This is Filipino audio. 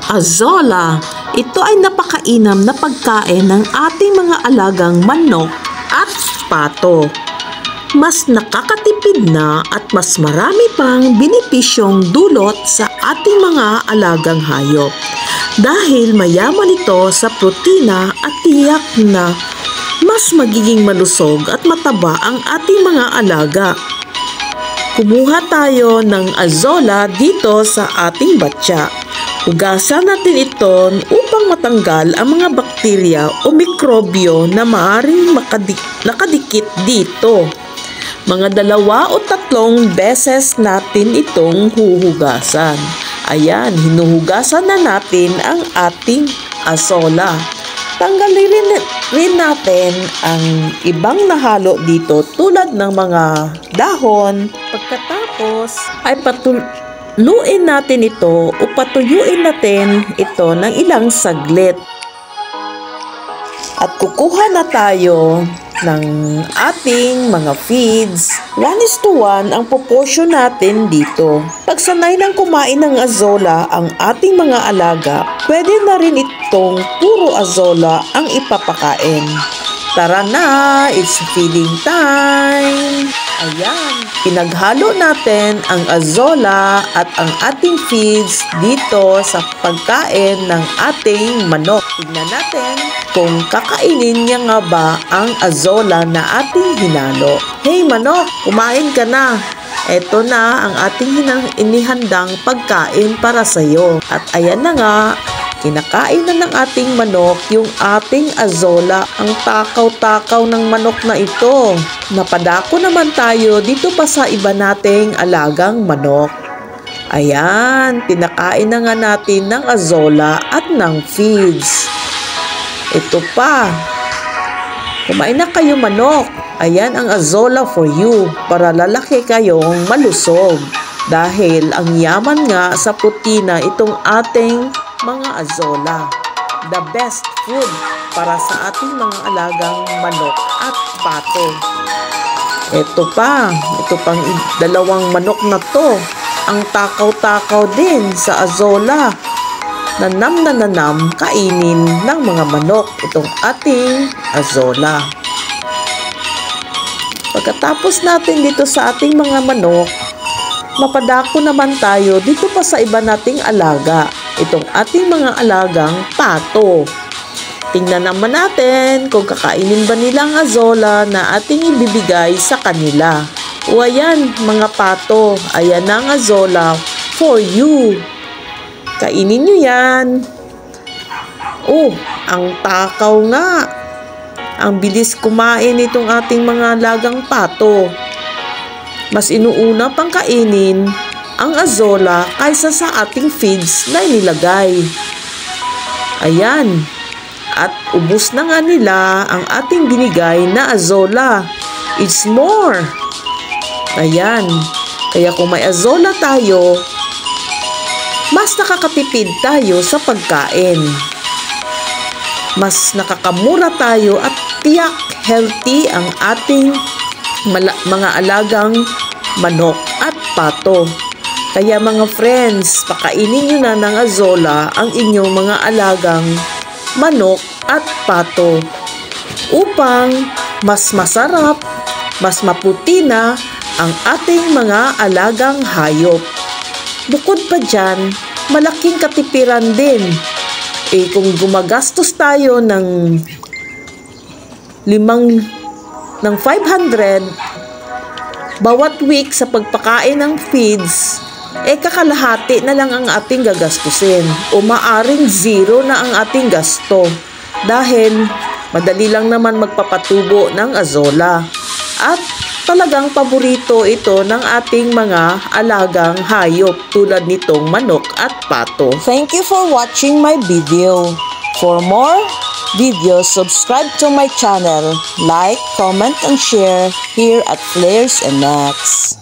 Azolla. Ito ay napakainam na pagkain ng ating mga alagang manok at pato. Mas nakakatipid na at mas marami pang benepisyong dulot sa ating mga alagang hayop. Dahil mayaman ito sa protina at tiyak na mas magiging malusog at mataba ang ating mga alaga. Kumuha tayo ng azolla dito sa ating batya. Hugasan natin ito upang matanggal ang mga bakterya o mikrobyo na maaaring nakadikit dito. Mga 2 o 3 beses natin itong huhugasan. Ayan, hinuhugasan na natin ang ating azolla. Tanggalin rin natin ang ibang nahalo dito tulad ng mga dahon. Pagkatapos ay patuluin natin ito o patuyuin natin ito ng ilang saglit. At kukuha na tayo ng ating mga feeds. 1:1 ang proportion natin dito. Pag sanay nang kumain ng azolla ang ating mga alaga, pwede na rin itong puro azolla ang ipapakain. Tara na! It's feeding time! Ayan, pinaghalo natin ang azolla at ang ating feeds dito sa pagkain ng ating manok. Tignan natin kung kakainin niya nga ba ang azolla na ating hinalo. Hey manok, kumain ka na! Ito na ang ating inihandang pagkain para sa iyo. At ayan na nga, kinakain na ng ating manok yung ating azolla. Ang takaw-takaw ng manok na ito. Napadako naman tayo dito pa sa iba nating alagang manok. Ayan, pinakain na nga natin ng azolla at ng feeds. Ito pa. Kumain na kayo manok. Ayan ang azolla for you para lalaki kayong malusog. Dahil ang yaman nga sa protina itong ating mga azolla. The best food para sa ating mga alagang manok at pato. Ito pang 2 manok na to. Ang takaw-takaw din sa azolla. Nanam na nanam kainin ng mga manok itong ating azolla. Pagkatapos natin dito sa ating mga manok, mapadako naman tayo dito pa sa iba nating alaga. Itong ating mga alagang pato. Tingnan naman natin kung kakainin ba nilang azolla na ating ibibigay sa kanila. O ayan mga pato, ayan ang azolla for you. Kainin nyo yan. Oh, ang takaw nga. Ang bilis kumain itong ating mga alagang pato. Mas inuuna pang kainin ang azolla kaysa sa ating feeds na inilagay. Ayan. At ubos na nga nila ang ating binigay na azolla. It's more. Ayan. Kaya kung may azolla tayo, mas nakakatipid tayo sa pagkain. Mas nakakamura tayo at tiyak healthy ang ating mga alagang manok at pato. Kaya mga friends, pakainin nyo na ng azolla ang inyong mga alagang manok at pato upang mas masarap, mas maputi na ang ating mga alagang hayop. Bukod pa dyan, malaking katipiran din. Kung gumagastos tayo ng 500 bawat week sa pagpakain ng feeds, kakalahati na lang ang ating gagastusin o maaring 0 na ang ating gasto dahil madali lang naman magpapatubo ng azolla at talagang paborito ito ng ating mga alagang hayop tulad nitong manok at pato. Thank you for watching my video. For more videos, subscribe to my channel, like, comment, and share here at Flares and Max.